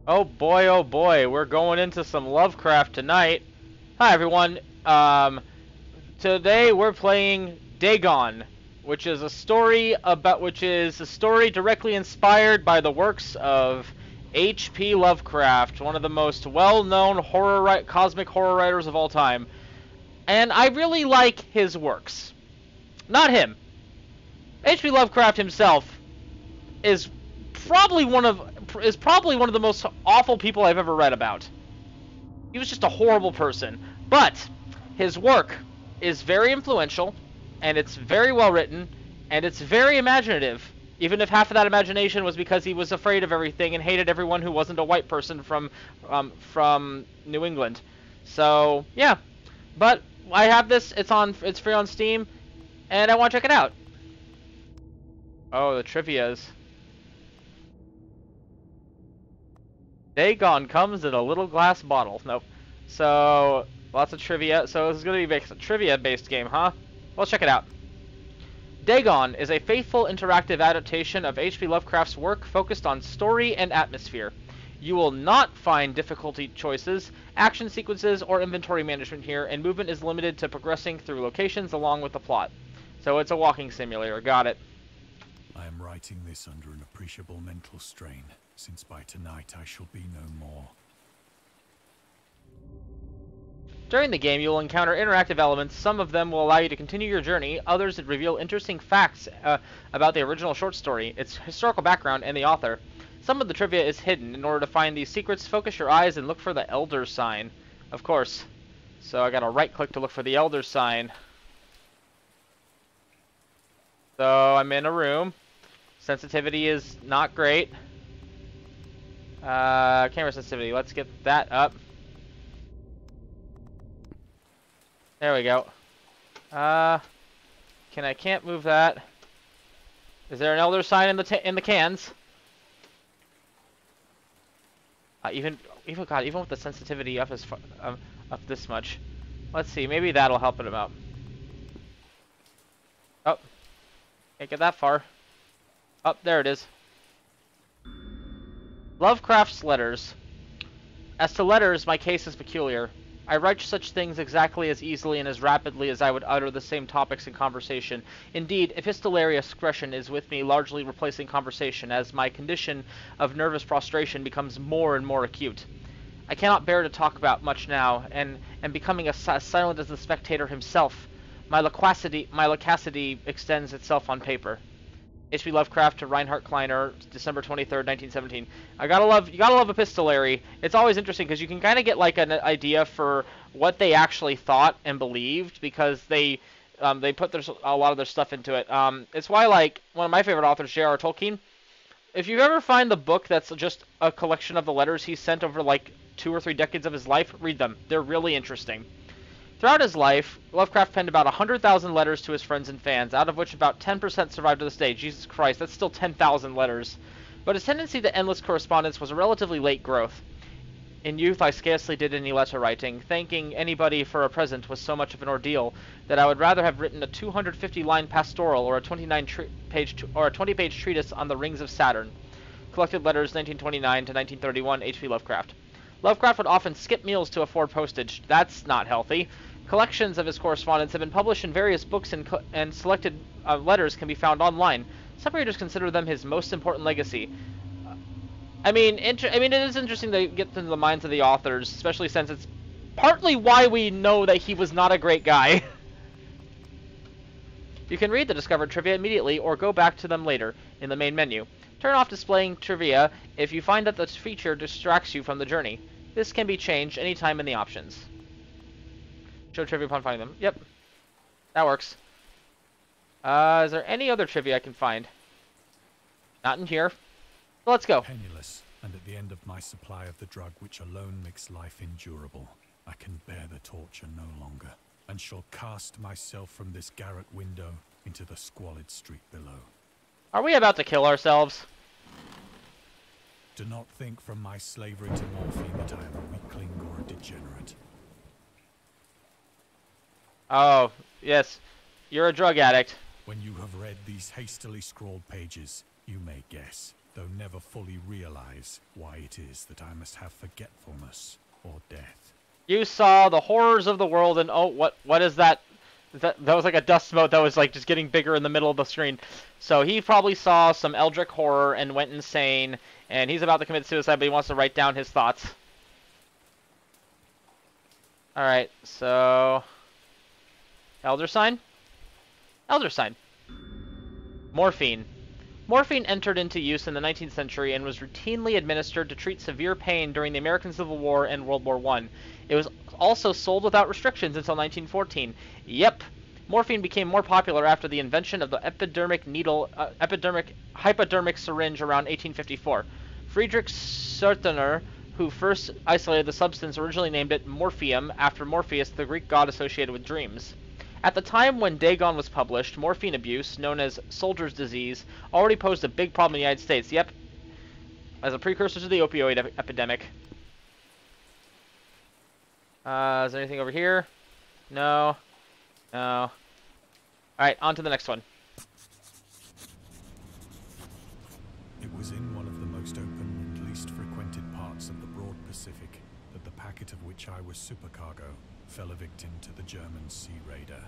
Oh boy, we're going into some Lovecraft tonight. Hi everyone. Today we're playing Dagon, which is a story directly inspired by the works of H.P. Lovecraft, one of the most well-known cosmic horror writers of all time. And I really like his works. Not him. H.P. Lovecraft himself is probably one of the most awful people I've ever read about. He was just a horrible person. But his work is very influential, and it's very well written, and it's very imaginative. Even if half of that imagination was because he was afraid of everything and hated everyone who wasn't a white person from New England. So yeah, but I have this. It's free on Steam, and I want to check it out. Oh, the trivias. Dagon comes in a little glass bottle. Nope. So, lots of trivia. So this is going to be a trivia-based game, huh? Let's check it out. Dagon is a faithful interactive adaptation of H.P. Lovecraft's work focused on story and atmosphere. You will not find difficulty choices, action sequences, or inventory management here, and movement is limited to progressing through locations along with the plot. So it's a walking simulator. Got it. I am writing this under an appreciable mental strain, since by tonight I shall be no more. During the game, you will encounter interactive elements. Some of them will allow you to continue your journey. Others reveal interesting facts about the original short story, its historical background, and the author. Some of the trivia is hidden. In order to find these secrets, focus your eyes and look for the Elder sign. Of course. So I gotta right-click to look for the Elder sign. So I'm in a room. Sensitivity is not great. Camera sensitivity. Let's get that up. There we go. Can't move that. Is there an Elder sign in the cans? Even with the sensitivity up up this much. Let's see. Maybe that'll help him out. Oh, can't get that far. Oh, there it is. Lovecraft's letters. As to letters, my case is peculiar. I write such things exactly as easily and as rapidly as I would utter the same topics in conversation. Indeed, epistolary expression is with me largely replacing conversation, as my condition of nervous prostration becomes more and more acute. I cannot bear to talk about much now, and am becoming as silent as the spectator himself. My loquacity extends itself on paper. H.P. Lovecraft to Reinhard Kleiner, December 23rd, 1917. You gotta love epistolary. It's always interesting because you can kind of get like an idea for what they actually thought and believed, because they put a lot of their stuff into it. It's why, like, one of my favorite authors, J.R.R. Tolkien, if you ever find the book that's just a collection of the letters he sent over like 2 or 3 decades of his life, read them. They're really interesting. Throughout his life, Lovecraft penned about 100,000 letters to his friends and fans, out of which about 10% survive to this day. Jesus Christ, that's still 10,000 letters. But his tendency to endless correspondence was a relatively late growth. In youth, I scarcely did any letter writing. Thanking anybody for a present was so much of an ordeal that I would rather have written a 250-line pastoral or a 20-page treatise on the rings of Saturn. Collected letters 1929 to 1931, H.P. Lovecraft. Lovecraft would often skip meals to afford postage. That's not healthy. Collections of his correspondence have been published in various books, and selected letters can be found online. Some readers consider them his most important legacy. I mean, it is interesting to get into the minds of the authors, especially since it's partly why we know that he was not a great guy. You can read the discovered trivia immediately or go back to them later in the main menu. Turn off displaying trivia if you find that the feature distracts you from the journey. This can be changed anytime in the options. Show trivia upon finding them. Yep. That works. Is there any other trivia I can find? Not in here. Well, let's go. Penniless, and at the end of my supply of the drug which alone makes life endurable, I can bear the torture no longer, and shall cast myself from this garret window into the squalid street below. Are we about to kill ourselves? Do not think from my slavery to morphine that I am a weakling or a degenerate. Oh, yes. You're a drug addict. When you have read these hastily scrawled pages, you may guess. though never fully realize why it is that I must have forgetfulness or death. You saw the horrors of the world, and oh, what is that? That was like a dust mote that was like just getting bigger in the middle of the screen. So he probably saw some eldritch horror and went insane, and he's about to commit suicide, but he wants to write down his thoughts. Alright, so... Elder sign? Elder sign. Morphine. Morphine entered into use in the 19th century and was routinely administered to treat severe pain during the American Civil War and World War I. It was also sold without restrictions until 1914. Yep, morphine became more popular after the invention of the hypodermic syringe around 1854. Friedrich Sertner, who first isolated the substance, originally named it morphium after Morpheus, the Greek god associated with dreams. At the time when Dagon was published, morphine abuse, known as soldier's disease, already posed a big problem in the United States. Yep, as a precursor to the opioid epidemic. Is there anything over here? No. No. Alright, on to the next one. It was in one of the most open and least frequented parts of the broad Pacific that the packet of which I was supercargo fell a victim to the German Sea Raider.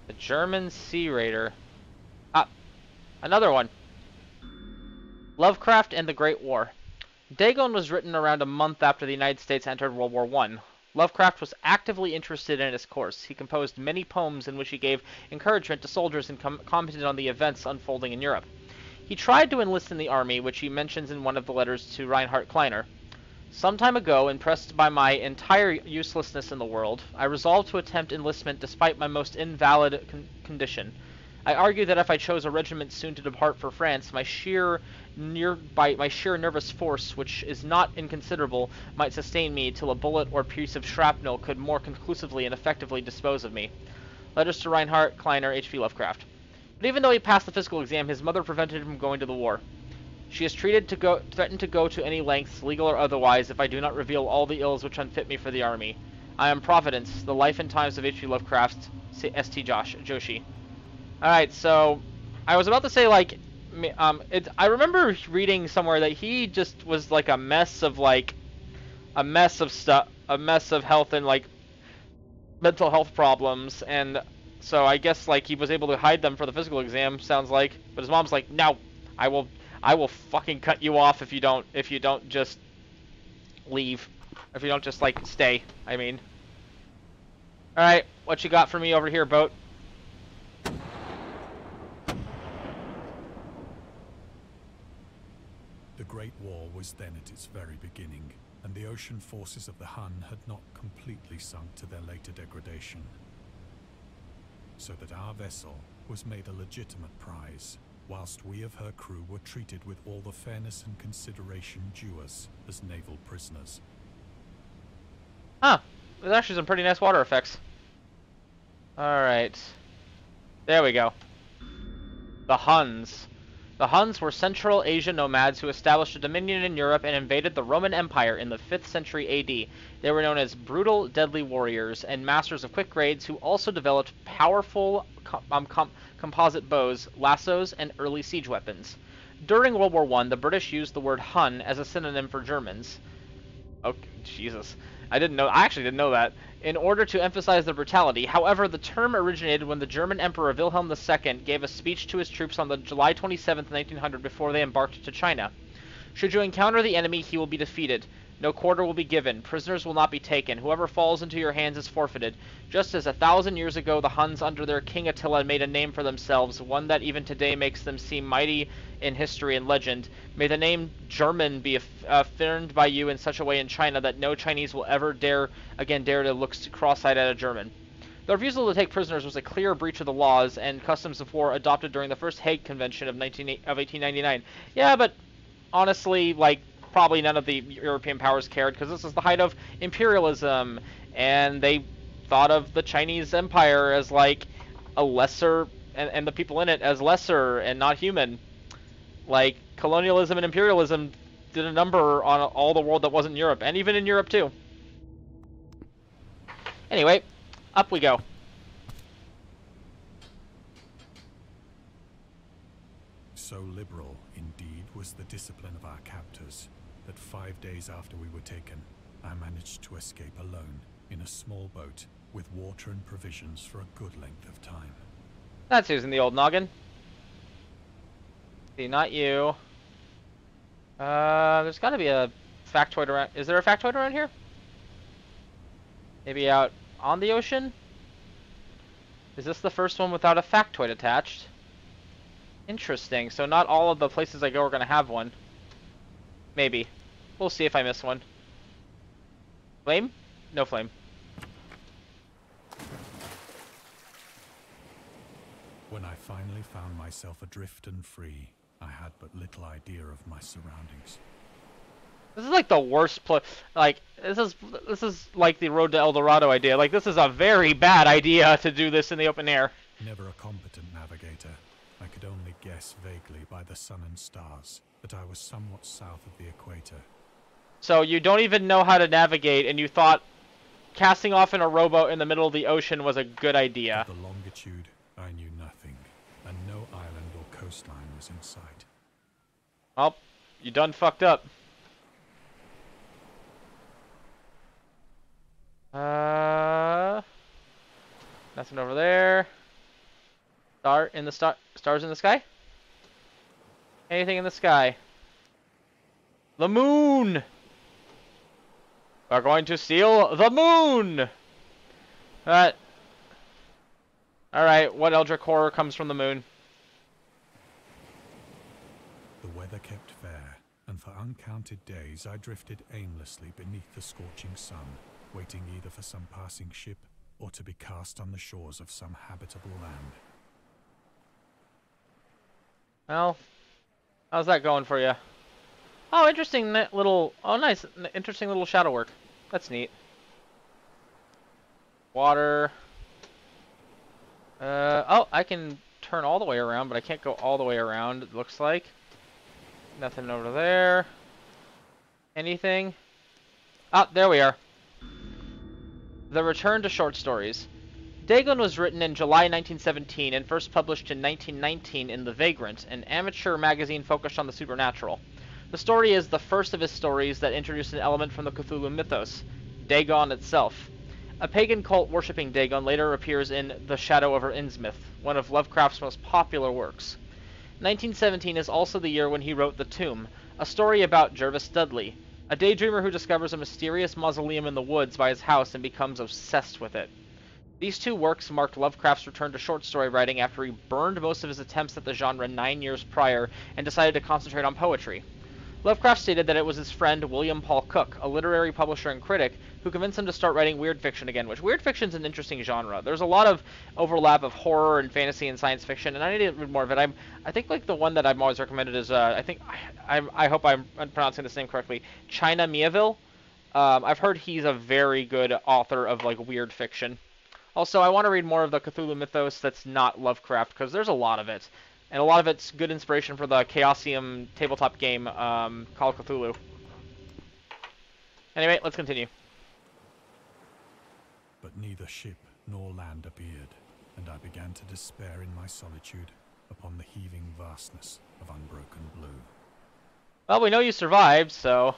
The German Sea Raider. Ah, another one. Lovecraft and the Great War. Dagon was written around a month after the United States entered World War I. Lovecraft was actively interested in his course. He composed many poems in which he gave encouragement to soldiers and commented on the events unfolding in Europe. He tried to enlist in the army, which he mentions in one of the letters to Reinhard Kleiner. Some time ago, impressed by my entire uselessness in the world, I resolved to attempt enlistment despite my most invalid condition. I argue that if I chose a regiment soon to depart for France, my sheer nervous force, which is not inconsiderable, might sustain me till a bullet or piece of shrapnel could more conclusively and effectively dispose of me. Letters to Reinhard Kleiner, H.P. Lovecraft. But even though he passed the physical exam, his mother prevented him from going to the war. She has threatened to go to any lengths, legal or otherwise, if I do not reveal all the ills which unfit me for the army. I am Providence, the life and times of H.P. Lovecraft, S.T. Joshi. Alright, so I was about to say, like, I remember reading somewhere that he just was like a mess of stuff, a mess of health and like mental health problems, and so I guess like he was able to hide them for the physical exam, sounds like. But his mom's like, no, I will fucking cut you off if you don't just leave, if you don't just like stay. I mean, all right, what you got for me over here, boat? The Great War was then at its very beginning, and the ocean forces of the Hun had not completely sunk to their later degradation, so that our vessel was made a legitimate prize, whilst we of her crew were treated with all the fairness and consideration due us as naval prisoners. Huh, there's actually some pretty nice water effects. Alright, there we go. The HUNS. The HUNS were Central Asian nomads who established a dominion in Europe and invaded the Roman Empire in the 5th century AD. They were known as brutal, deadly warriors and masters of quick raids who also developed powerful composite bows, lassos, and early siege weapons. During World War I, the British used the word Hun as a synonym for Germans. Okay, Jesus. I actually didn't know that. In order to emphasize their brutality. However, the term originated when the German Emperor Wilhelm II gave a speech to his troops on the July 27, 1900, before they embarked to China. Should you encounter the enemy, he will be defeated. No quarter will be given. Prisoners will not be taken. Whoever falls into your hands is forfeited. Just as 1,000 years ago the Huns under their King Attila made a name for themselves, one that even today makes them seem mighty in history and legend, may the name German be affirmed by you in such a way in China that no Chinese will ever dare to look cross-eyed at a German. The refusal to take prisoners was a clear breach of the laws and customs of war adopted during the First Hague Convention of 1899. Yeah, but honestly, like, probably none of the European powers cared, because this is the height of imperialism, and they thought of the Chinese Empire as like a lesser, and the people in it as lesser and not human. Like, colonialism and imperialism did a number on all the world that wasn't Europe, and even in Europe too. Anyway, up we go. So liberal, indeed, was the discipline of our captors, that 5 days after we were taken, I managed to escape alone in a small boat with water and provisions for a good length of time. That's using the old noggin. See, not you. There's gotta be a factoid around. Is there a factoid around here? Maybe out on the ocean? Is this the first one without a factoid attached? Interesting. So not all of the places I go are gonna have one. Maybe. We'll see if I miss one. Flame? No flame. When I finally found myself adrift and free, I had but little idea of my surroundings. This is like the worst place. Like this is like the Road to El Dorado idea. Like this is a very bad idea to do this in the open air. Never a competent navigator, I could only guess vaguely by the sun and stars that I was somewhat south of the equator. So you don't even know how to navigate, and you thought casting off in a rowboat in the middle of the ocean was a good idea. Of the longitude, I knew nothing, and no island or coastline was in sight. Well, you done fucked up. Nothing over there. Stars in the sky? Anything in the sky? The moon! We're going to steal the moon! Alright, what eldritch horror comes from the moon? The weather kept fair, and for uncounted days I drifted aimlessly beneath the scorching sun, waiting either for some passing ship or to be cast on the shores of some habitable land. Well, how's that going for you? Oh, interesting little... Oh, nice. Interesting little shadow work. That's neat. Water. Oh, I can turn all the way around, but I can't go all the way around, it looks like. Nothing over there. Anything? Ah, there we are. The Return to Short Stories. Dagon was written in July 1917 and first published in 1919 in The Vagrant, an amateur magazine focused on the supernatural. The story is the first of his stories that introduced an element from the Cthulhu Mythos, Dagon itself. A pagan cult worshipping Dagon later appears in The Shadow over Innsmouth, one of Lovecraft's most popular works. 1917 is also the year when he wrote The Tomb, a story about Jervis Dudley, a daydreamer who discovers a mysterious mausoleum in the woods by his house and becomes obsessed with it. These two works marked Lovecraft's return to short story writing after he burned most of his attempts at the genre 9 years prior and decided to concentrate on poetry. Lovecraft stated that it was his friend William Paul Cook, a literary publisher and critic, who convinced him to start writing weird fiction again, which weird fiction is an interesting genre. There's a lot of overlap of horror and fantasy and science fiction, and I need to read more of it. I think like the one that I've always recommended is I hope I'm pronouncing this name correctly, China Miéville. I've heard he's a very good author of like weird fiction. Also, I want to read more of the Cthulhu Mythos that's not Lovecraft, because there's a lot of it. And a lot of it's good inspiration for the Chaosium tabletop game called Cthulhu. Anyway, let's continue. But neither ship nor land appeared, and I began to despair in my solitude upon the heaving vastness of unbroken blue. Well, we know you survived, so...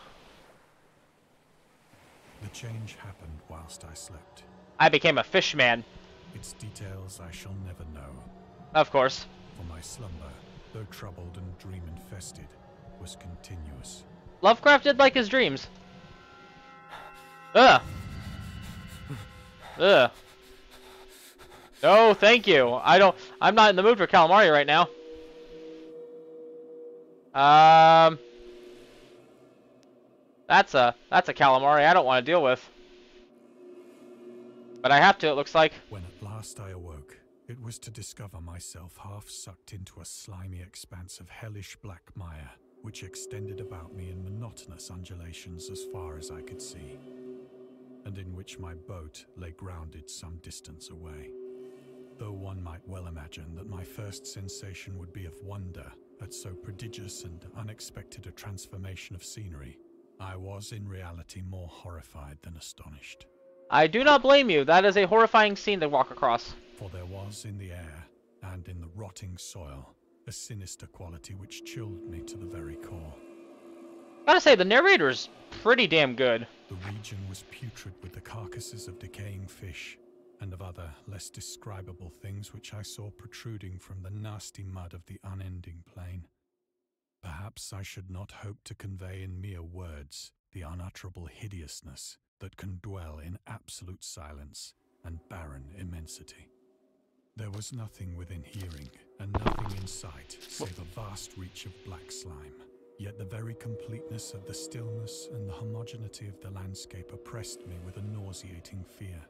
The change happened whilst I slept. I became a fish man. Its details I shall never know. Of course. For my slumber, though troubled and dream-infested, was continuous. Lovecraft did like his dreams. Ugh. Ugh. No, thank you. I'm not in the mood for calamari right now. That's a calamari I don't want to deal with. But I have to, it looks like. When at last I awoke, it was to discover myself half sucked into a slimy expanse of hellish black mire, which extended about me in monotonous undulations as far as I could see, and in which my boat lay grounded some distance away. Though one might well imagine that my first sensation would be of wonder at so prodigious and unexpected a transformation of scenery, I was in reality more horrified than astonished. I do not blame you. That is a horrifying scene to walk across. For there was in the air, and in the rotting soil, a sinister quality which chilled me to the very core. Gotta say, the narrator's pretty damn good. The region was putrid with the carcasses of decaying fish and of other, less describable things which I saw protruding from the nasty mud of the unending plain. Perhaps I should not hope to convey in mere words the unutterable hideousness that can dwell in absolute silence and barren immensity. There was nothing within hearing, and nothing in sight, save a vast reach of black slime. Yet the very completeness of the stillness and the homogeneity of the landscape oppressed me with a nauseating fear.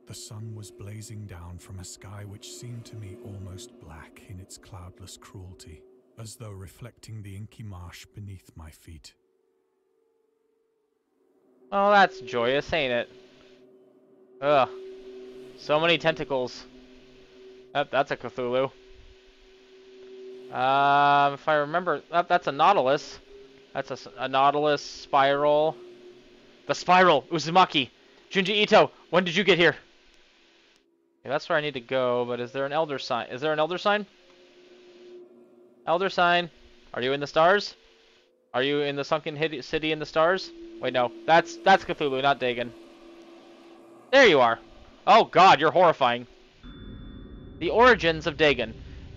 The sun was blazing down from a sky which seemed to me almost black in its cloudless cruelty, as though reflecting the inky marsh beneath my feet. Oh, that's joyous, ain't it? Ugh. So many tentacles. That's a Cthulhu. If I remember, that's a Nautilus. That's a Nautilus spiral. The spiral! Uzumaki! Junji Ito, when did you get here? Okay, that's where I need to go, but is there an elder sign? Is there an elder sign? Elder sign. Are you in the stars? Are you in the sunken city in the stars? Wait, no. That's Cthulhu, not Dagon. There you are. Oh god, you're horrifying. The origins of Dagon.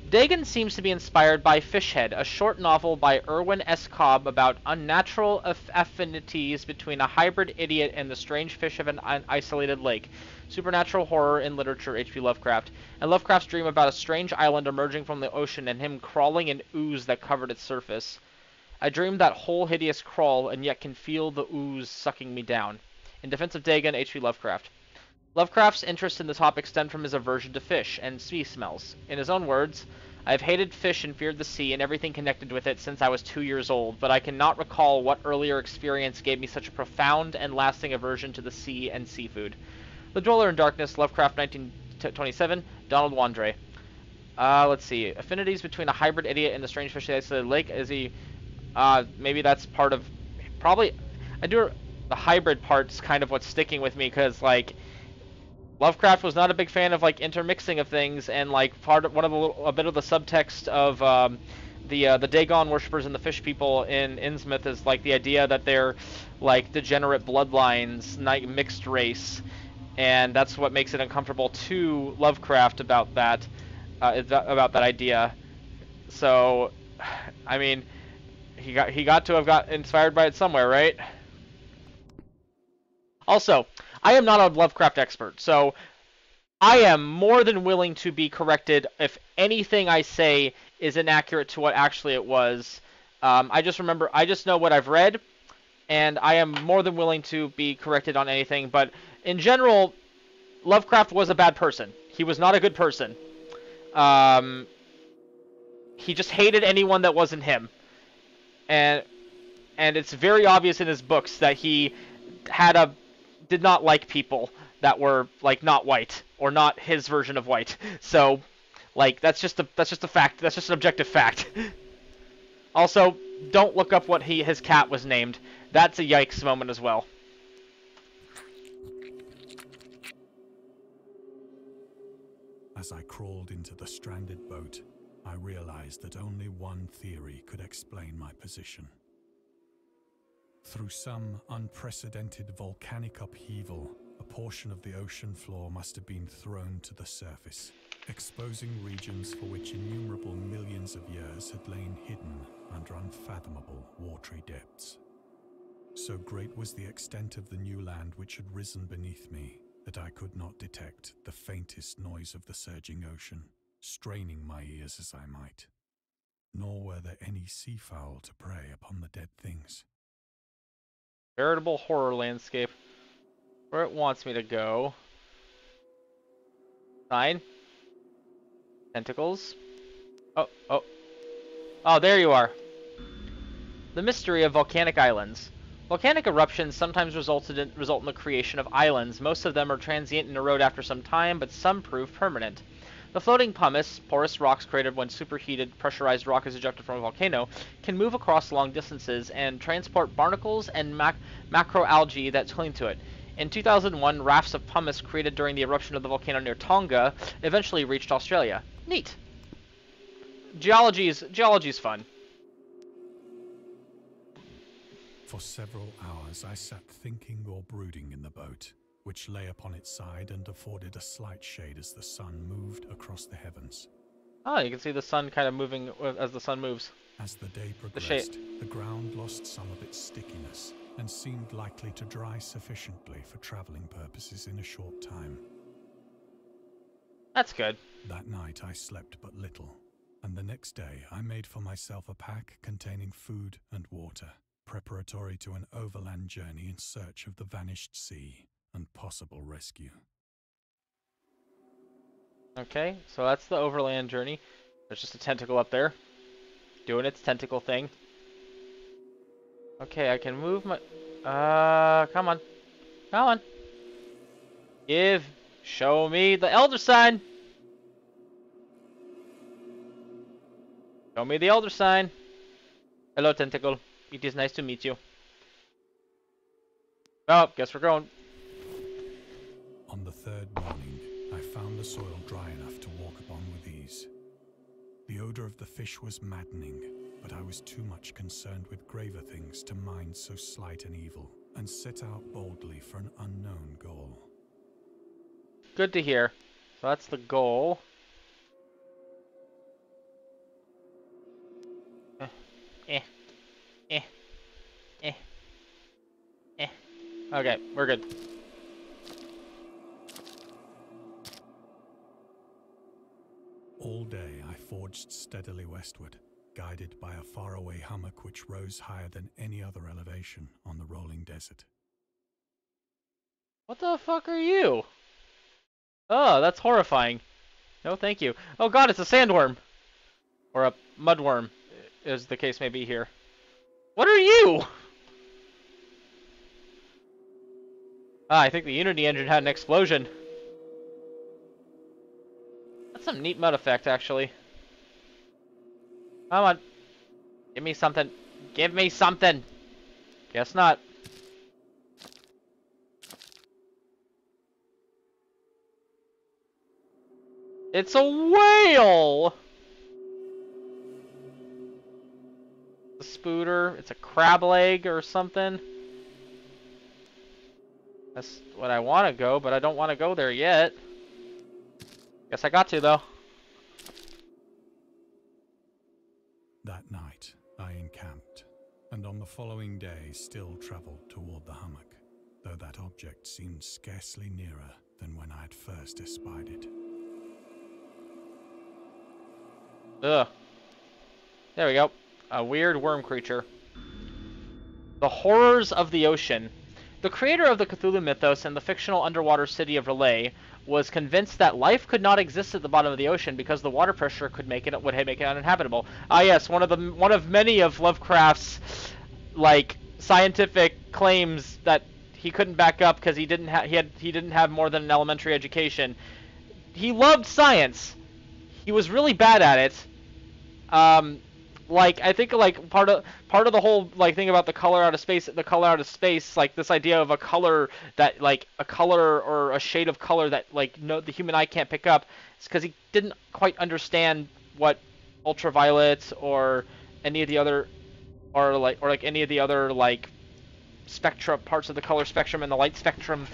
Dagon seems to be inspired by Fishhead, a short novel by Irwin S. Cobb about unnatural affinities between a hybrid idiot and the strange fish of an isolated lake. Supernatural horror in literature, H.P. Lovecraft. And Lovecraft's dream about a strange island emerging from the ocean and him crawling in ooze that covered its surface. I dreamed that whole hideous crawl and yet can feel the ooze sucking me down. In defense of Dagon, H.P. Lovecraft. Lovecraft's interest in the topic stemmed from his aversion to fish and sea smells. In his own words, I have hated fish and feared the sea and everything connected with it since I was 2 years old, but I cannot recall what earlier experience gave me such a profound and lasting aversion to the sea and seafood. The Dweller in Darkness, Lovecraft 1927, Donald Wandre. Let's see. Affinities between a hybrid idiot and the strange fish of the isolated lake. Is he... maybe that's part of... Probably... The hybrid part's kind of what's sticking with me, because, like... Lovecraft was not a big fan of, like, intermixing of things, and, like, a bit of the subtext of the Dagon worshippers and the fish people in Innsmouth is, like, the idea that they're, like, degenerate bloodlines, mixed race, and that's what makes it uncomfortable to Lovecraft about that idea. So, I mean, he got to have got inspired by it somewhere, right? Also, I am not a Lovecraft expert, so I am more than willing to be corrected if anything I say is inaccurate to what actually it was. I just know what I've read, and I am more than willing to be corrected on anything, but in general, Lovecraft was a bad person. He was not a good person. He just hated anyone that wasn't him. And it's very obvious in his books that he did not like people that were, like, not white, or not his version of white. So, like, that's just a fact. That's just an objective fact. Also, don't look up what his cat was named. That's a yikes moment as well. As I crawled into the stranded boat, I realized that only one theory could explain my position. Through some unprecedented volcanic upheaval, a portion of the ocean floor must have been thrown to the surface, exposing regions for which innumerable millions of years had lain hidden under unfathomable watery depths. So great was the extent of the new land which had risen beneath me that I could not detect the faintest noise of the surging ocean, straining my ears as I might. Nor were there any seafowl to prey upon the dead things. Veritable horror landscape. Where it wants me to go. Sign. Tentacles. Oh, there you are. The mystery of volcanic islands. Volcanic eruptions sometimes result in the creation of islands. Most of them are transient and erode after some time, but some prove permanent. The floating pumice, porous rocks created when superheated, pressurized rock is ejected from a volcano, can move across long distances and transport barnacles and macroalgae that cling to it. In 2001, rafts of pumice created during the eruption of the volcano near Tonga eventually reached Australia. Neat. Geology's fun. For several hours I sat thinking or brooding in the boat, which lay upon its side and afforded a slight shade as the sun moved across the heavens. Oh, you can see the sun kind of moving as the sun moves. As the day progressed, the ground lost some of its stickiness and seemed likely to dry sufficiently for traveling purposes in a short time. That's good. That night I slept but little, and the next day I made for myself a pack containing food and water, preparatory to an overland journey in search of the vanished sea and possible rescue. Okay, so that's the overland journey. There's just a tentacle up there, doing its tentacle thing. Okay, I can move my... come on. Come on. Show me the elder sign. Show me the elder sign. Hello, tentacle. It is nice to meet you. Oh, guess we're going. On the third morning, I found the soil dry enough to walk upon with ease. The odor of the fish was maddening, but I was too much concerned with graver things to mind so slight an evil, and set out boldly for an unknown goal. Good to hear. So that's the goal. Okay, we're good. All day I forged steadily westward, guided by a faraway hummock which rose higher than any other elevation on the rolling desert. What the fuck are you? Oh, that's horrifying. No, thank you. Oh god, it's a sandworm! Or a mudworm, as the case may be here. What are you? Ah, I think the Unity engine had an explosion. That's some neat mud effect, actually. Come on. Give me something. Give me something! Guess not. It's a whale! A spooter. It's a crab leg or something. That's what I want to go, but I don't want to go there yet. Guess I got to, though. That night, I encamped, and on the following day still travelled toward the hummock, though that object seemed scarcely nearer than when I had first espied it. Ugh. There we go. A weird worm creature. The horrors of the ocean. The creator of the Cthulhu Mythos and the fictional underwater city of Relay was convinced that life could not exist at the bottom of the ocean because the water pressure would make it uninhabitable. Ah, yes, one of many of Lovecraft's like scientific claims that he couldn't back up because he didn't have more than an elementary education. He loved science. He was really bad at it. Like I think like part of the whole like thing about the color out of space, like this idea of a color or a shade of color that like the human eye can't pick up, is because he didn't quite understand what ultraviolet or any of the other any of the other like spectra parts of the color spectrum and the light spectrum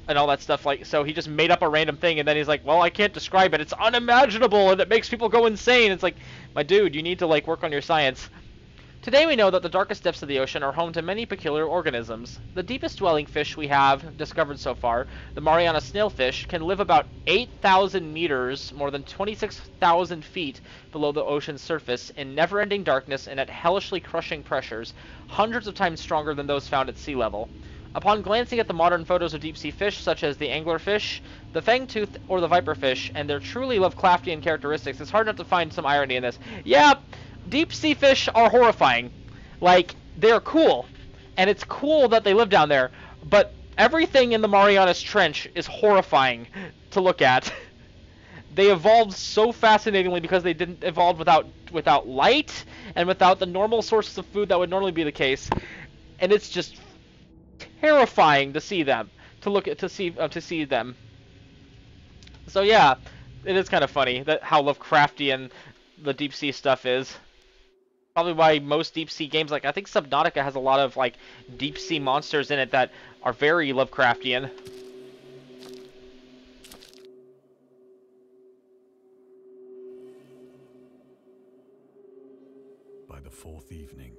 and all that stuff. Like, so he just made up a random thing, and then he's like, well, I can't describe it, it's unimaginable and it makes people go insane. It's like, my dude, you need to like work on your science. Today we know that the darkest depths of the ocean are home to many peculiar organisms. The deepest dwelling fish we have discovered so far, the Mariana snailfish, can live about 8,000 meters, more than 26,000 feet below the ocean's surface, in never-ending darkness and at hellishly crushing pressures, hundreds of times stronger than those found at sea level. Upon glancing at the modern photos of deep-sea fish, such as the anglerfish, the fangtooth, or the viperfish, and their truly Lovecraftian characteristics, it's hard not to find some irony in this. Yeah, deep-sea fish are horrifying. Like, they're cool. And it's cool that they live down there. But everything in the Marianas Trench is horrifying to look at. They evolved so fascinatingly because they didn't evolve without light and without the normal sources of food that would normally be the case. And it's just terrifying to see them, to see them. So yeah, it is kind of funny that how Lovecraftian the deep sea stuff is. Probably why most deep sea games, like I think Subnautica has a lot of like deep sea monsters in it that are very Lovecraftian. By the fourth evening,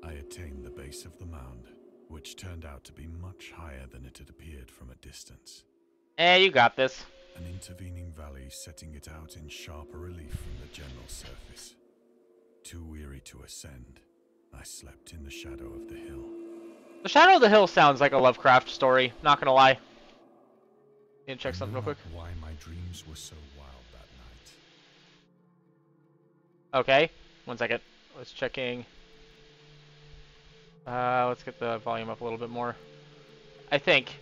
I attained the base of the mound, which turned out to be much higher than it had appeared from a distance. You got this. An intervening valley setting it out in sharper relief from the general surface. Too weary to ascend, I slept in the shadow of the hill. The Shadow of the Hill sounds like a Lovecraft story, not gonna lie. Need to check something real quick. Why my dreams were so wild that night. Okay, 1 second. Let's checking. Let's get the volume up a little bit more. I think.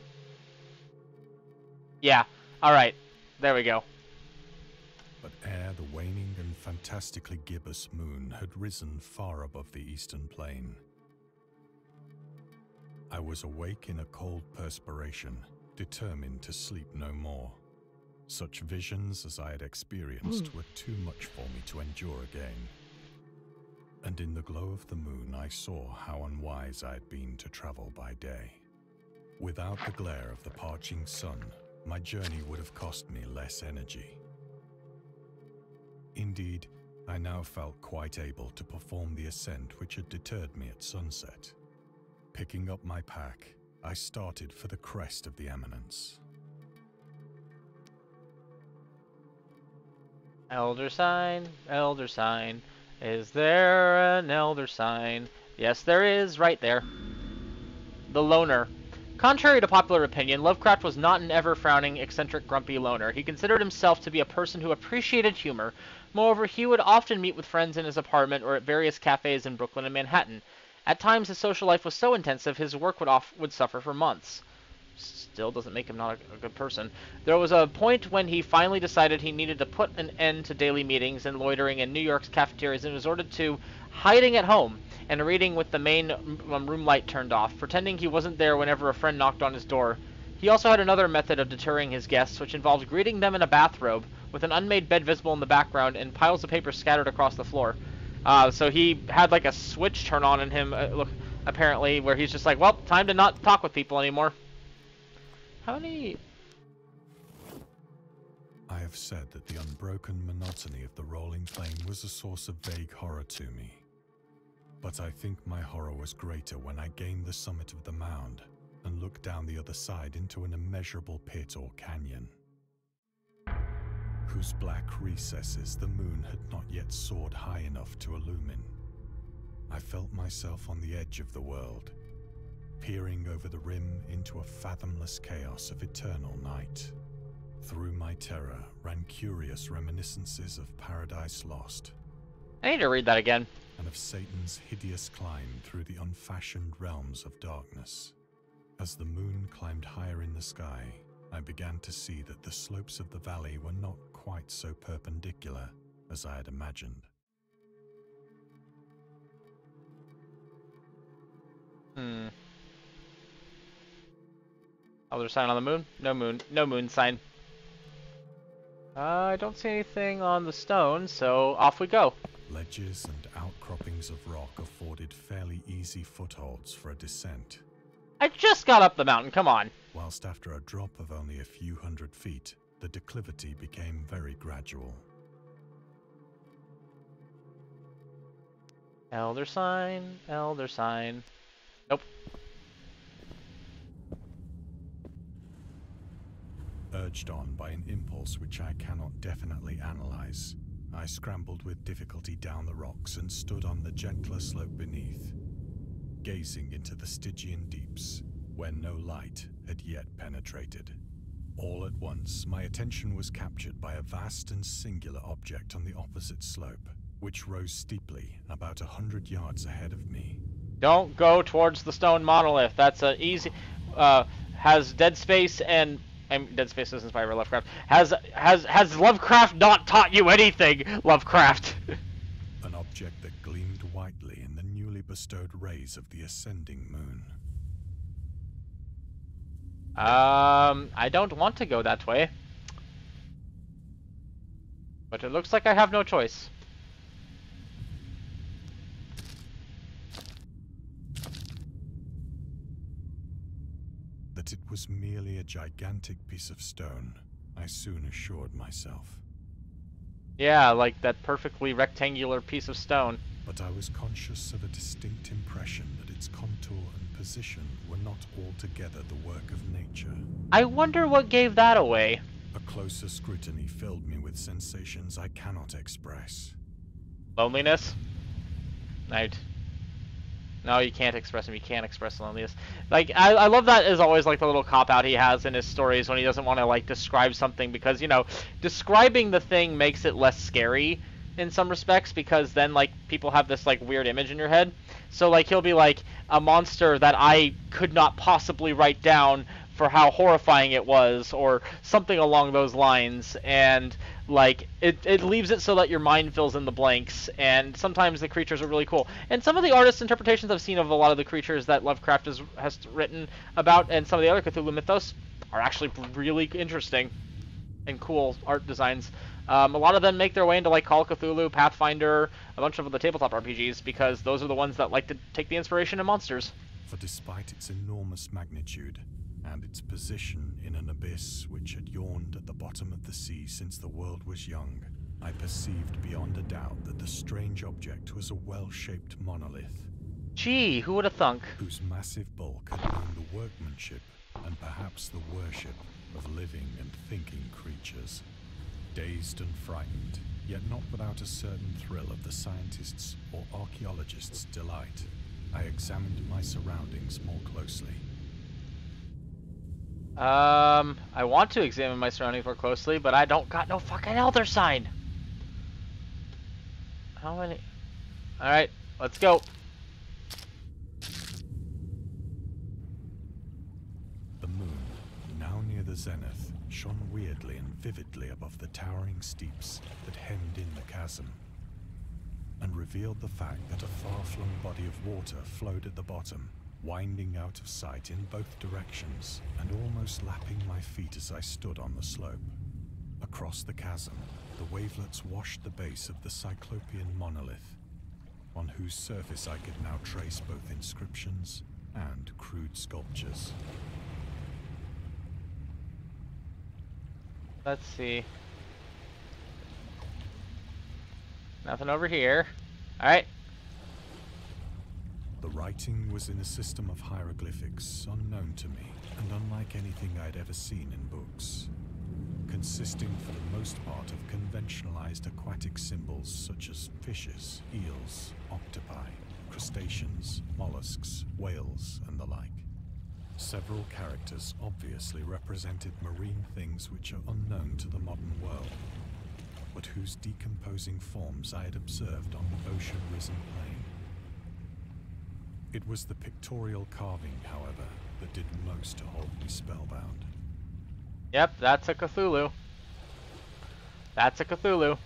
Yeah, alright. There we go. But ere the waning and fantastically gibbous moon had risen far above the eastern plain, I was awake in a cold perspiration, determined to sleep no more. Such visions as I had experienced were too much for me to endure again. And in the glow of the moon I saw how unwise I had been to travel by day. Without the glare of the parching sun, my journey would have cost me less energy. Indeed, I now felt quite able to perform the ascent which had deterred me at sunset. Picking up my pack, I started for the crest of the eminence. Elder sign, elder sign. Is there an elder sign? Yes, there is, right there. The loner. Contrary to popular opinion, Lovecraft was not an ever-frowning, eccentric, grumpy loner. He considered himself to be a person who appreciated humor. Moreover, he would often meet with friends in his apartment or at various cafes in Brooklyn and Manhattan. At times, his social life was so intensive, his work would suffer for months. Still doesn't make him not a good person. There was a point when he finally decided he needed to put an end to daily meetings and loitering in New York's cafeterias and resorted to hiding at home and reading with the main room light turned off, pretending he wasn't there whenever a friend knocked on his door. He also had another method of deterring his guests, which involved greeting them in a bathrobe, with an unmade bed visible in the background and piles of paper scattered across the floor. So he had like a switch turn on in him, apparently, where he's just like, well, time to not talk with people anymore. How many... I have said that the unbroken monotony of the rolling plain was a source of vague horror to me. But I think my horror was greater when I gained the summit of the mound and looked down the other side into an immeasurable pit or canyon, whose black recesses the moon had not yet soared high enough to illumine. I felt myself on the edge of the world, peering over the rim into a fathomless chaos of eternal night. Through my terror ran curious reminiscences of Paradise Lost. I need to read that again. And of Satan's hideous climb through the unfashioned realms of darkness. As the moon climbed higher in the sky, I began to see that the slopes of the valley were not quite so perpendicular as I had imagined. Other sign on the moon? No moon. No moon sign. I don't see anything on the stone, so off we go. Ledges and outcroppings of rock afforded fairly easy footholds for a descent. I just got up the mountain, come on. Whilst after a drop of only a few hundred feet, the declivity became very gradual. Elder sign, elder sign. Nope. Urged on by an impulse which I cannot definitely analyze, I scrambled with difficulty down the rocks and stood on the gentler slope beneath, gazing into the Stygian deeps, where no light had yet penetrated. All at once, my attention was captured by a vast and singular object on the opposite slope, which rose steeply about 100 yards ahead of me. Don't go towards the stone monolith. That's an easy... has Dead Space and... Dead Space is inspired by Lovecraft. Has Lovecraft not taught you anything, Lovecraft? An object that gleamed whitely in the newly bestowed rays of the ascending moon. I don't want to go that way. But it looks like I have no choice. that it was merely a gigantic piece of stone, I soon assured myself. Yeah, like that perfectly rectangular piece of stone. But I was conscious of a distinct impression that its contour and position were not altogether the work of nature. I wonder what gave that away. A closer scrutiny filled me with sensations I cannot express. Loneliness? No, you can't express them. You can't express loneliness. Like, I love that as always, like, the little cop-out he has in his stories when he doesn't want to, like, describe something because, you know, describing the thing makes it less scary in some respects because then, like, people have this, like, weird image in your head. So, like, he'll be like, a monster that I could not possibly write down for how horrifying it was, or something along those lines, and like it leaves it so that your mind fills in the blanks, and sometimes the creatures are really cool. And some of the artist interpretations I've seen of a lot of the creatures that Lovecraft has written about, and some of the other Cthulhu Mythos, are actually really interesting and cool art designs. A lot of them make their way into like Call of Cthulhu, Pathfinder, a bunch of the tabletop RPGs, because those are the ones that like to take the inspiration in monsters. For despite its enormous magnitude, and its position in an abyss which had yawned at the bottom of the sea since the world was young, I perceived beyond a doubt that the strange object was a well-shaped monolith. Gee, who would have thunk? Whose massive bulk had known the workmanship and perhaps the worship of living and thinking creatures. Dazed and frightened, yet not without a certain thrill of the scientist's or archaeologist's delight, I examined my surroundings more closely. I want to examine my surroundings more closely, but I don't got no fucking elder sign. How many? Alright, let's go. The moon, now near the zenith, shone weirdly and vividly above the towering steeps that hemmed in the chasm, and revealed the fact that a far-flung body of water flowed at the bottom, winding out of sight in both directions, and almost lapping my feet as I stood on the slope. Across the chasm, the wavelets washed the base of the cyclopean monolith, on whose surface I could now trace both inscriptions and crude sculptures. Let's see. Nothing over here. Alright. The writing was in a system of hieroglyphics unknown to me, and unlike anything I'd ever seen in books, consisting for the most part of conventionalized aquatic symbols such as fishes, eels, octopi, crustaceans, mollusks, whales, and the like. Several characters obviously represented marine things which are unknown to the modern world, but whose decomposing forms I had observed on the ocean-risen plain. It was the pictorial carving, however, that did most to hold me spellbound. Yep, that's a Cthulhu. That's a Cthulhu.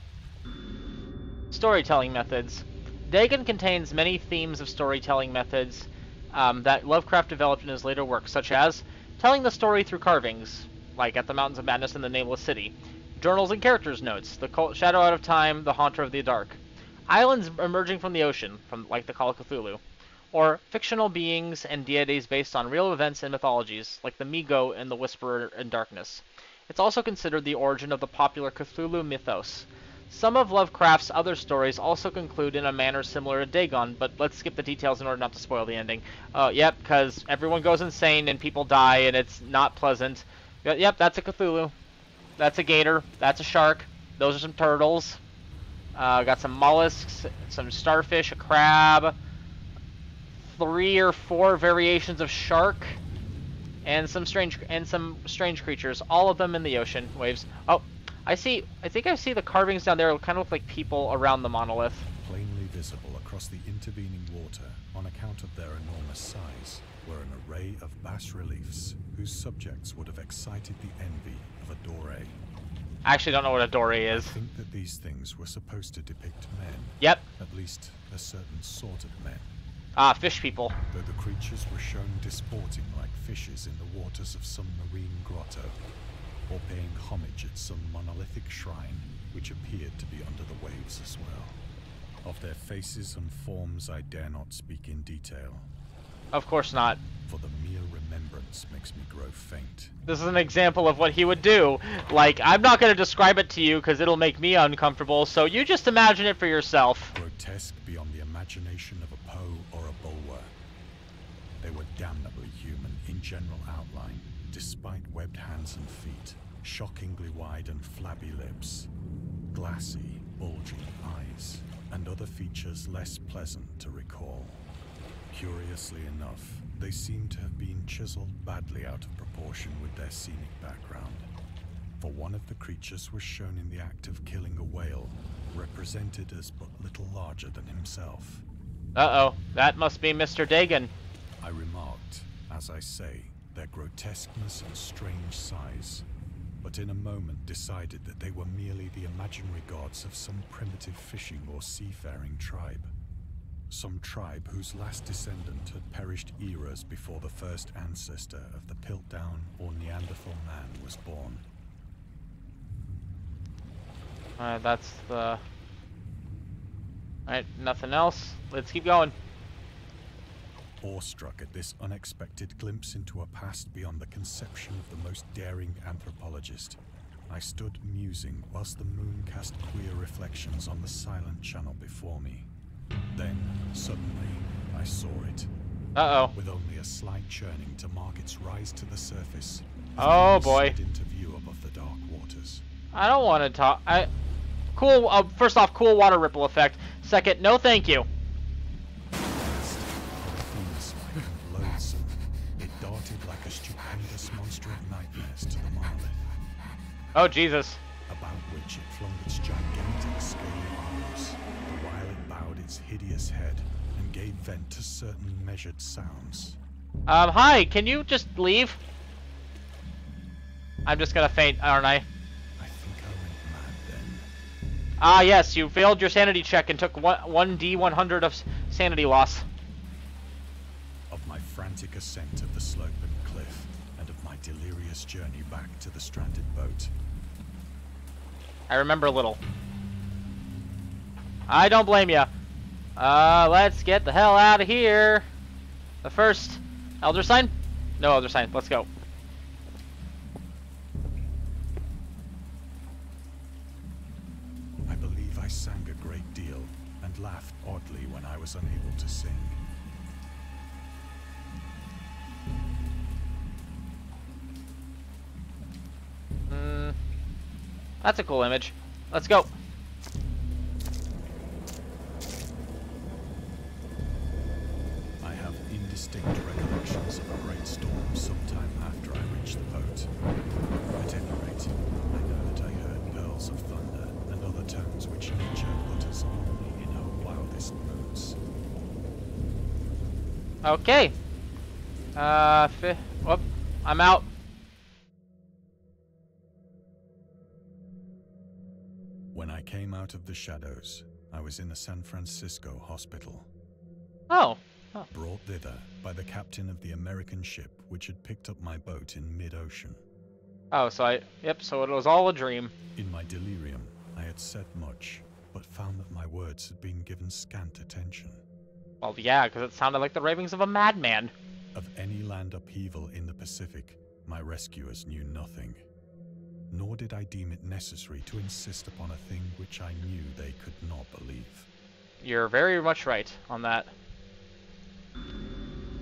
Storytelling methods. Dagon contains many themes of storytelling methods that Lovecraft developed in his later works, such as telling the story through carvings, like at the Mountains of Madness and the Nameless City, journals and characters' notes, the Shadow Out of Time, the Haunter of the Dark, islands emerging from the ocean, like the Call of Cthulhu, or fictional beings and deities based on real events and mythologies, like the Mi-Go and the Whisperer in Darkness. It's also considered the origin of the popular Cthulhu Mythos. Some of Lovecraft's other stories also conclude in a manner similar to Dagon, but let's skip the details in order not to spoil the ending. Yep, because everyone goes insane and people die and it's not pleasant. Yep, that's a Cthulhu. That's a gator. That's a shark. Those are some turtles. Got some mollusks, some starfish, a crab, 3 or 4 variations of shark, and some strange creatures. All of them in the ocean waves. Oh, I think I see the carvings down there. Kind of look like people around the monolith. Plainly visible across the intervening water, on account of their enormous size, were an array of bas-reliefs whose subjects would have excited the envy of a doré. I actually don't know what a doré is. I think that these things were supposed to depict men. Yep. At least a certain sort of men. Ah, fish people. Though the creatures were shown disporting like fishes in the waters of some marine grotto, or paying homage at some monolithic shrine which appeared to be under the waves as well. Of their faces and forms I dare not speak in detail. Of course not. For the mere remembrance presence makes me grow faint. This is an example of what he would do. Like, I'm not going to describe it to you because it'll make me uncomfortable, so you just imagine it for yourself. Grotesque beyond the imagination of a Poe or a Bulwer. They were damnably human in general outline, despite webbed hands and feet, shockingly wide and flabby lips, glassy, bulging eyes, and other features less pleasant to recall. Curiously enough, they seem to have been chiseled badly out of proportion with their scenic background. For one of the creatures was shown in the act of killing a whale, represented as but little larger than himself. Uh-oh, that must be Mr. Dagon. I remarked, as I say, their grotesqueness and strange size, but in a moment decided that they were merely the imaginary gods of some primitive fishing or seafaring tribe. Some tribe whose last descendant had perished eras before the first ancestor of the Piltdown or Neanderthal man was born. Alright, that's the... Alright, nothing else. Let's keep going. Awestruck at this unexpected glimpse into a past beyond the conception of the most daring anthropologist, I stood musing whilst the moon cast queer reflections on the silent channel before me. Then, suddenly, I saw it. Uh-oh. With only a slight churning to mark its rise to the surface. Oh boy. Into view above the dark waters. I don't want to talk. Cool. First off, cool water ripple effect. Second, no thank you. Fiend-like and loathsome, it darted like a stupendous monster of nightmares to the monolith. Oh Jesus. About which it flung its gigantic scaly arms, the while it bowed its hideous head and gave vent to certain measured sounds. Hi, can you just leave? I'm just gonna faint, aren't I? I think I went mad then. Ah, yes, you failed your sanity check and took 1d100 of sanity loss. Of my frantic ascent of the slope and cliff, and of my delirious journey back to the stranded boat. I remember little. I don't blame you. Let's get the hell out of here. The first elder sign? No elder sign. Let's go. I believe I sang a great deal and laughed oddly when I was unable to sing. That's a cool image. Let's go. I have indistinct recollections of a great storm sometime after I reached the boat. At any rate, I know that I heard pearls of thunder and other tones which nature utters only in her wildest moods. Okay. Whoop. I'm out. When I came out of the shadows, I was in a San Francisco hospital. Oh. Brought thither by the captain of the American ship which had picked up my boat in mid-ocean. Oh, so so it was all a dream. In my delirium, I had said much, but found that my words had been given scant attention. Well, yeah, because it sounded like the ravings of a madman. Of any land upheaval in the Pacific, my rescuers knew nothing. Nor did I deem it necessary to insist upon a thing which I knew they could not believe. You're very much right on that.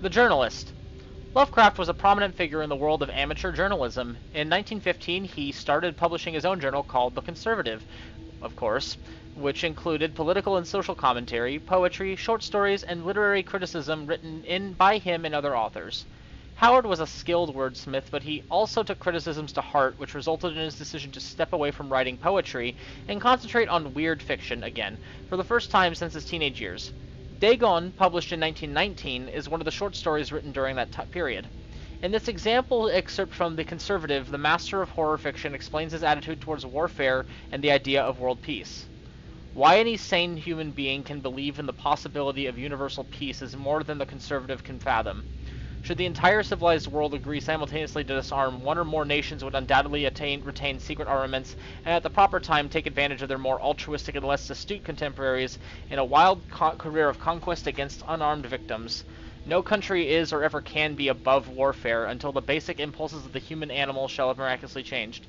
The journalist. Lovecraft was a prominent figure in the world of amateur journalism. In 1915, he started publishing his own journal called The Conservative, of course, which included political and social commentary, poetry, short stories, and literary criticism written by him and other authors. Howard was a skilled wordsmith, but he also took criticisms to heart, which resulted in his decision to step away from writing poetry and concentrate on weird fiction again, for the first time since his teenage years. Dagon, published in 1919, is one of the short stories written during that period. In this example excerpt from The Conservative, the master of horror fiction explains his attitude towards warfare and the idea of world peace. Why any sane human being can believe in the possibility of universal peace is more than the conservative can fathom. Should the entire civilized world agree simultaneously to disarm, one or more nations would undoubtedly retain secret armaments, and at the proper time take advantage of their more altruistic and less astute contemporaries in a wild career of conquest against unarmed victims. No country is or ever can be above warfare until the basic impulses of the human animal shall have miraculously changed.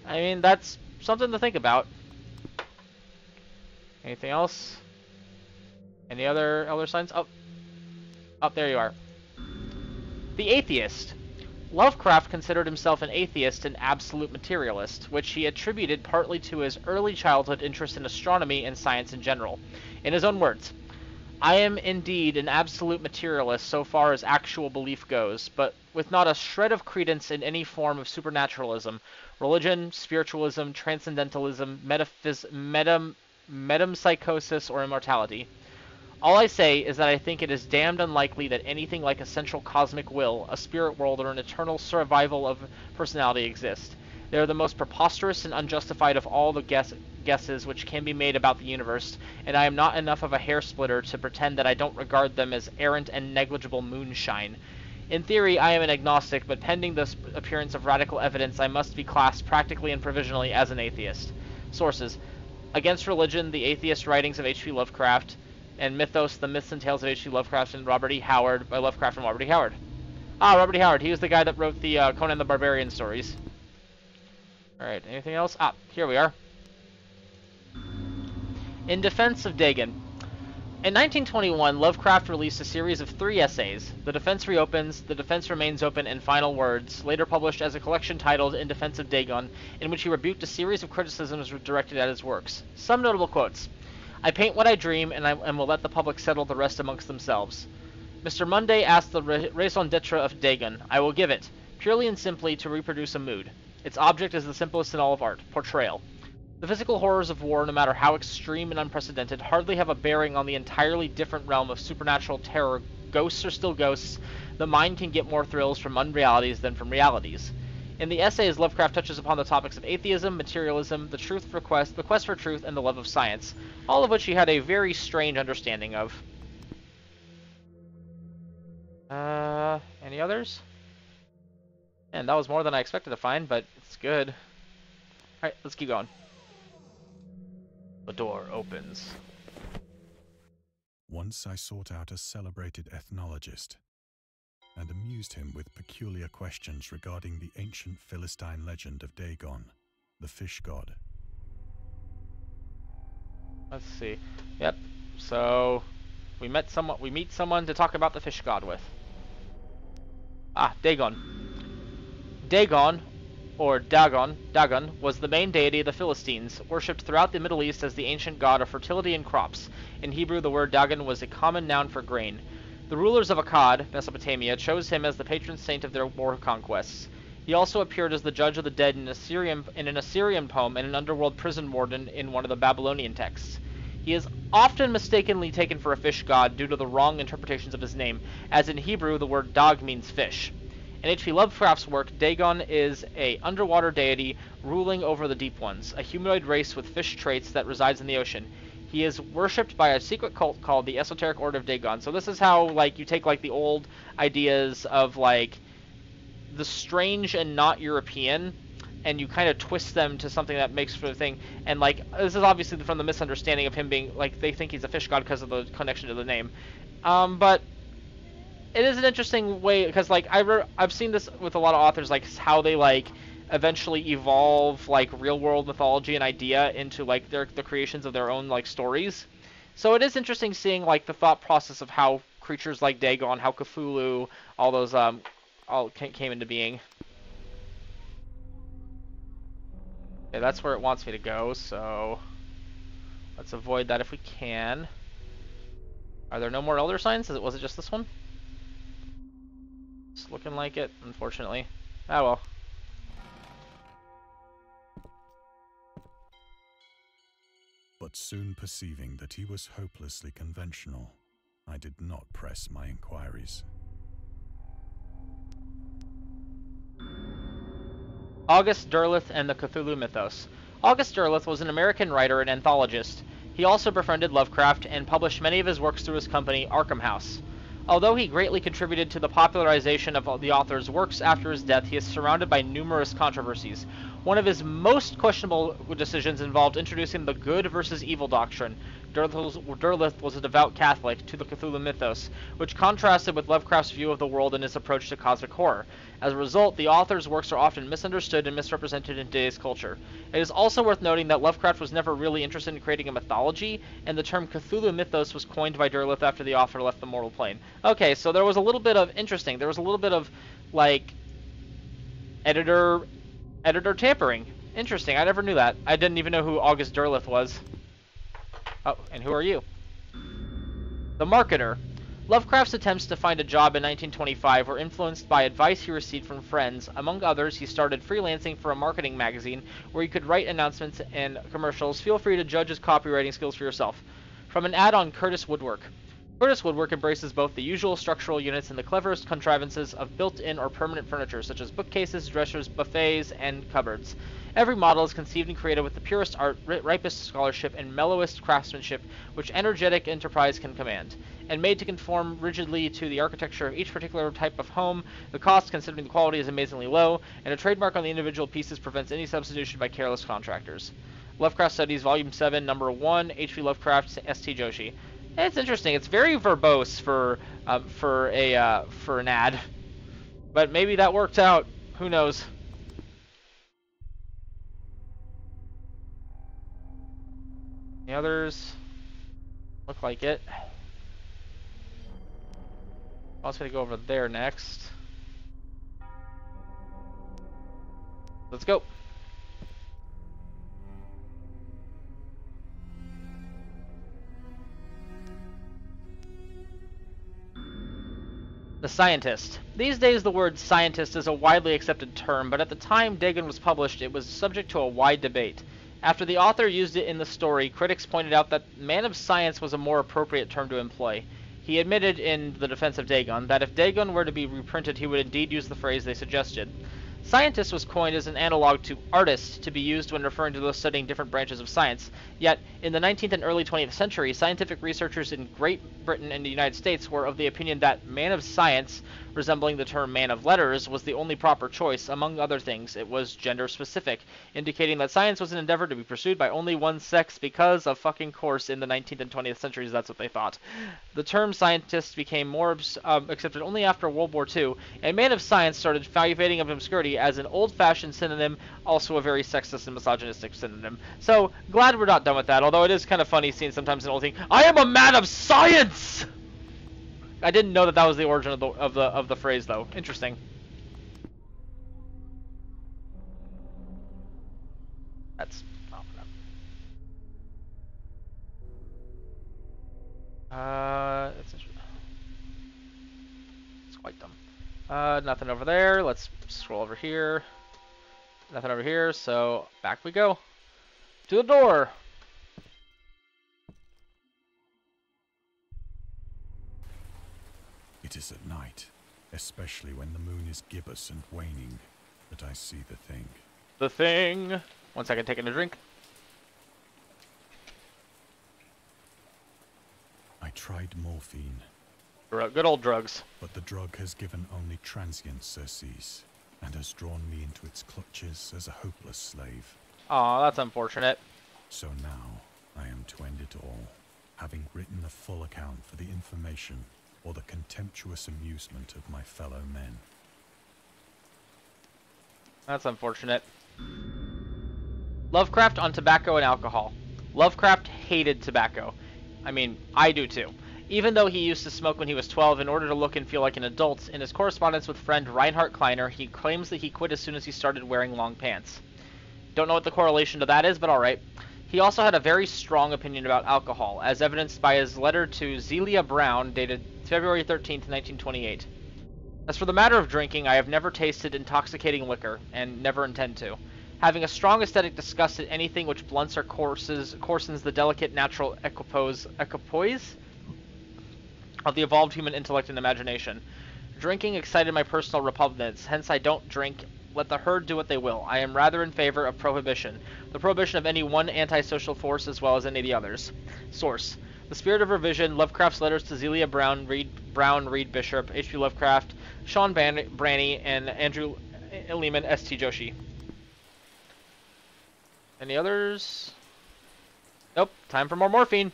I mean, that's something to think about. Anything else? Any other signs? Oh, there you are. The atheist. Lovecraft considered himself an atheist and absolute materialist, which he attributed partly to his early childhood interest in astronomy and science in general. In his own words, I am indeed an absolute materialist so far as actual belief goes, but with not a shred of credence in any form of supernaturalism, religion, spiritualism, transcendentalism, metempsychosis, or immortality. All I say is that I think it is damned unlikely that anything like a central cosmic will, a spirit world, or an eternal survival of personality exist. They are the most preposterous and unjustified of all the guesses which can be made about the universe, and I am not enough of a hair-splitter to pretend that I don't regard them as errant and negligible moonshine. In theory, I am an agnostic, but pending the appearance of radical evidence, I must be classed practically and provisionally as an atheist. Sources: Against Religion, The Atheist Writings of H.P. Lovecraft, and Mythos, The Myths and Tales of H.P. Lovecraft and Robert E. Howard, by Lovecraft and Robert E. Howard. Ah, Robert E. Howard. He was the guy that wrote the Conan the Barbarian stories. Alright, anything else? Ah, here we are. In Defense of Dagon. In 1921, Lovecraft released a series of 3 essays, The Defense Reopens, The Defense Remains Open, and Final Words, later published as a collection titled In Defense of Dagon, in which he rebuked a series of criticisms directed at his works. Some notable quotes. I paint what I dream, and will let the public settle the rest amongst themselves. Mr. Munday asked the raison d'etre of Dagon. I will give it, purely and simply to reproduce a mood. Its object is the simplest in all of art, portrayal. The physical horrors of war, no matter how extreme and unprecedented, hardly have a bearing on the entirely different realm of supernatural terror. Ghosts are still ghosts. The mind can get more thrills from unrealities than from realities. In the essays, Lovecraft touches upon the topics of atheism, materialism, the quest for truth, and the love of science, all of which he had a very strange understanding of. Any others? And that was more than I expected to find, but it's good. Alright, let's keep going. The door opens. Once I sought out a celebrated ethnologist and amused him with peculiar questions regarding the ancient Philistine legend of Dagon, the fish god. Let's see. Yep. So we meet someone to talk about the fish god with. Ah, Dagon. Dagon, or Dagon, was the main deity of the Philistines, worshipped throughout the Middle East as the ancient god of fertility and crops. In Hebrew, the word Dagon was a common noun for grain. The rulers of Akkad, Mesopotamia, chose him as the patron saint of their war conquests. He also appeared as the judge of the dead in an Assyrian poem and an underworld prison warden in one of the Babylonian texts. He is often mistakenly taken for a fish god due to the wrong interpretations of his name, as in Hebrew the word dag means fish. In H.P. Lovecraft's work, Dagon is an underwater deity ruling over the deep ones, a humanoid race with fish traits that resides in the ocean. He is worshipped by a secret cult called the Esoteric Order of Dagon. So this is how, like, you take, like, the old ideas of, like, the strange and not European, and you kind of twist them to something that makes for the thing. And, like, this is obviously from the misunderstanding of him being, like, they think he's a fish god because of the connection to the name. But it is an interesting way, because, like, I've seen this with a lot of authors, like, how they, like, eventually evolve, like, real-world mythology and idea into, like, the creations of their own, like, stories. So it is interesting seeing, like, the thought process of how creatures like Dagon, how Cthulhu, all those, all came into being. Okay, that's where it wants me to go, so let's avoid that if we can. Are there no more elder signs? Was it just this one? It's looking like it, unfortunately. Ah, well. But soon perceiving that he was hopelessly conventional, I did not press my inquiries. August Derleth and the Cthulhu Mythos. August Derleth was an American writer and anthologist. He also befriended Lovecraft and published many of his works through his company, Arkham House. Although he greatly contributed to the popularization of the author's works after his death, he is surrounded by numerous controversies. One of his most questionable decisions involved introducing the good versus evil doctrine, Derleth was a devout Catholic to the Cthulhu Mythos, which contrasted with Lovecraft's view of the world and his approach to cosmic horror. As a result, the author's works are often misunderstood and misrepresented in today's culture. It is also worth noting that Lovecraft was never really interested in creating a mythology, and the term Cthulhu Mythos was coined by Derleth after the author left the mortal plane. Okay, so there was a little bit of there was a little bit of, like, editor tampering. Interesting, I never knew that. I didn't even know who August Derleth was. Oh, and who are you? The Marketer. Lovecraft's attempts to find a job in 1925 were influenced by advice he received from friends. Among others, he started freelancing for a marketing magazine where he could write announcements and commercials. Feel free to judge his copywriting skills for yourself. From an ad on Curtis Woodwork. Curtis Woodwork embraces both the usual structural units and the cleverest contrivances of built-in or permanent furniture, such as bookcases, dressers, buffets, and cupboards. Every model is conceived and created with the purest art, ripest scholarship, and mellowest craftsmanship which energetic enterprise can command, and made to conform rigidly to the architecture of each particular type of home. The cost, considering the quality, is amazingly low, and a trademark on the individual pieces prevents any substitution by careless contractors. Lovecraft Studies, Volume 7, Number 1, H.P. Lovecraft, S.T. Joshi. It's interesting. It's very verbose for an ad, but maybe that worked out. Who knows? The others look like it. I was gonna go over there next. Let's go. The Scientist. These days the word scientist is a widely accepted term, but at the time Dagon was published it was subject to a wide debate. After the author used it in the story, critics pointed out that man of science was a more appropriate term to employ. He admitted in the defense of Dagon that if Dagon were to be reprinted he would indeed use the phrase they suggested. Scientist was coined as an analog to artist to be used when referring to those studying different branches of science. Yet, in the 19th and early 20th century, scientific researchers in Great Britain and the United States were of the opinion that man of science, resembling the term man of letters, was the only proper choice. Among other things, it was gender-specific, indicating that science was an endeavor to be pursued by only one sex because, of fucking course, in the 19th and 20th centuries, that's what they thought. The term scientist became more accepted only after World War II, and man of science started fading of obscurity as an old-fashioned synonym, also a very sexist and misogynistic synonym. So, glad we're not done with that, although it is kind of funny seeing sometimes an old thing, I am a man of science! I didn't know that that was the origin of the phrase, though. Interesting. That's... It's quite dumb. Nothing over there. Let's scroll over here. Nothing over here, so back we go. To the door! It is at night, especially when the moon is gibbous and waning, that I see the thing. The thing! 1 second, taking a drink. I tried morphine. Good old drugs. But the drug has given only transient surcease, and has drawn me into its clutches as a hopeless slave. Aw, that's unfortunate. So now, I am to end it all, having written a full account for the information or the contemptuous amusement of my fellow men. That's unfortunate. Lovecraft on tobacco and alcohol. Lovecraft hated tobacco. I mean, I do too. Even though he used to smoke when he was 12 in order to look and feel like an adult, in his correspondence with friend Reinhard Kleiner, he claims that he quit as soon as he started wearing long pants. Don't know what the correlation to that is, but alright. He also had a very strong opinion about alcohol, as evidenced by his letter to Zelia Brown, dated February 13th, 1928. As for the matter of drinking, I have never tasted intoxicating liquor, and never intend to. Having a strong aesthetic disgust at anything which blunts or coarsens the delicate natural equipoise of the evolved human intellect and imagination. Drinking excited my personal repugnance, hence I don't drink. Let the herd do what they will. I am rather in favor of prohibition. The prohibition of any one antisocial force as well as any of the others. Source: The Spirit of Revision, Lovecraft's Letters to Zelia Brown, Reed Bishop, H.P. Lovecraft, Sean Branney, and Andrew Lehman, S.T. Joshi. Any others? Nope. Time for more morphine.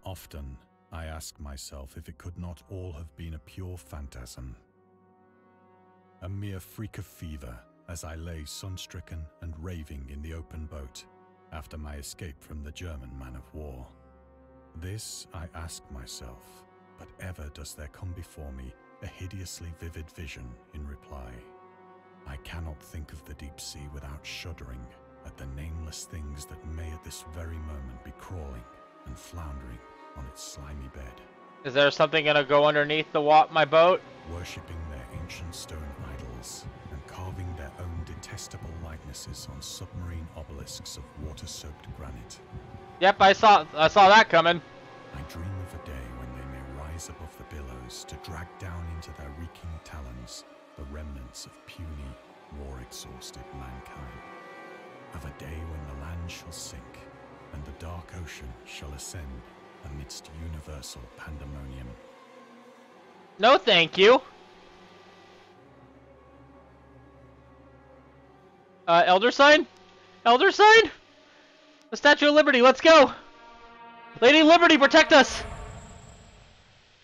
Often, I ask myself if it could not all have been a pure phantasm. A mere freak of fever as I lay sun-stricken and raving in the open boat after my escape from the German man-of-war. This I ask myself, but ever does there come before me a hideously vivid vision in reply. I cannot think of the deep sea without shuddering at the nameless things that may at this very moment be crawling and floundering on its slimy bed. Is there something gonna go underneath my boat? Worshipping their ancient stone idols and carving their own detestable likenesses on submarine obelisks of water-soaked granite. Yep, I saw that coming. I dream of a day when they may rise above the billows to drag down into their reeking talons the remnants of puny, war-exhausted mankind. Of a day when the land shall sink and the dark ocean shall ascend amidst universal pandemonium. No, thank you. Elder sign? Elder sign? The Statue of Liberty, let's go! Lady Liberty, protect us!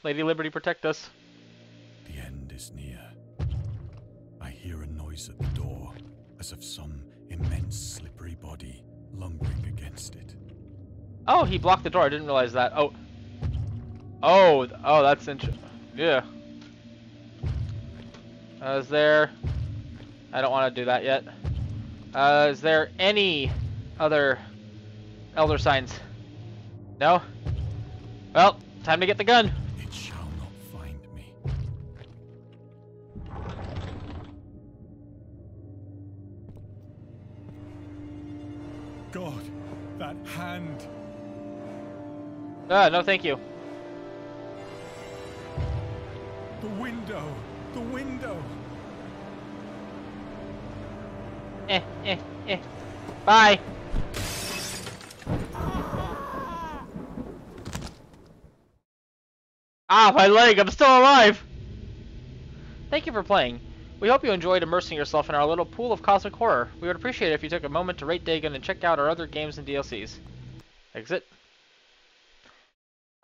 Lady Liberty, protect us. The end is near. I hear a noise at the door, as of some immense slippery body lumbering against it. Oh, he blocked the door. I didn't realize that. Oh, that's interesting. Yeah. Is there... I don't want to do that yet. Is there any other elder signs? No? Well, time to get the gun. It shall not find me. God, that hand! No thank you. The window! The window! Bye. Ah, my leg! I'm still alive! Thank you for playing. We hope you enjoyed immersing yourself in our little pool of cosmic horror. We would appreciate it if you took a moment to rate Dagon and check out our other games and DLCs. Exit.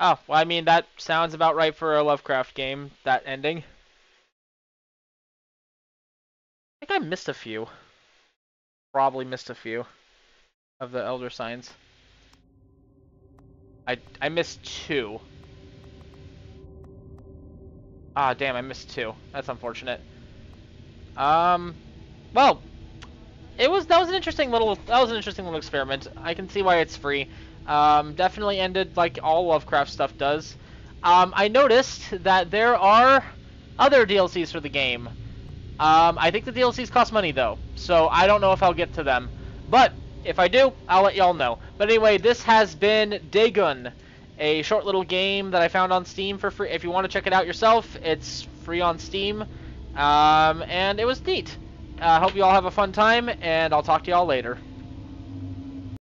Oh, well, I mean, that sounds about right for a Lovecraft game, that ending. I think I missed a few. Probably missed a few of the elder signs. I missed 2. Ah, damn, I missed 2. That's unfortunate. Well, that was an interesting little experiment. I can see why it's free. Definitely ended like all Lovecraft stuff does. I noticed that there are other DLCs for the game. I think the DLCs cost money though, so I don't know if I'll get to them. But if I do, I'll let y'all know. But anyway, this has been Dagon, a short little game that I found on Steam for free. If you want to check it out yourself, it's free on Steam. And it was neat. I hope you all have a fun time, and I'll talk to y'all later.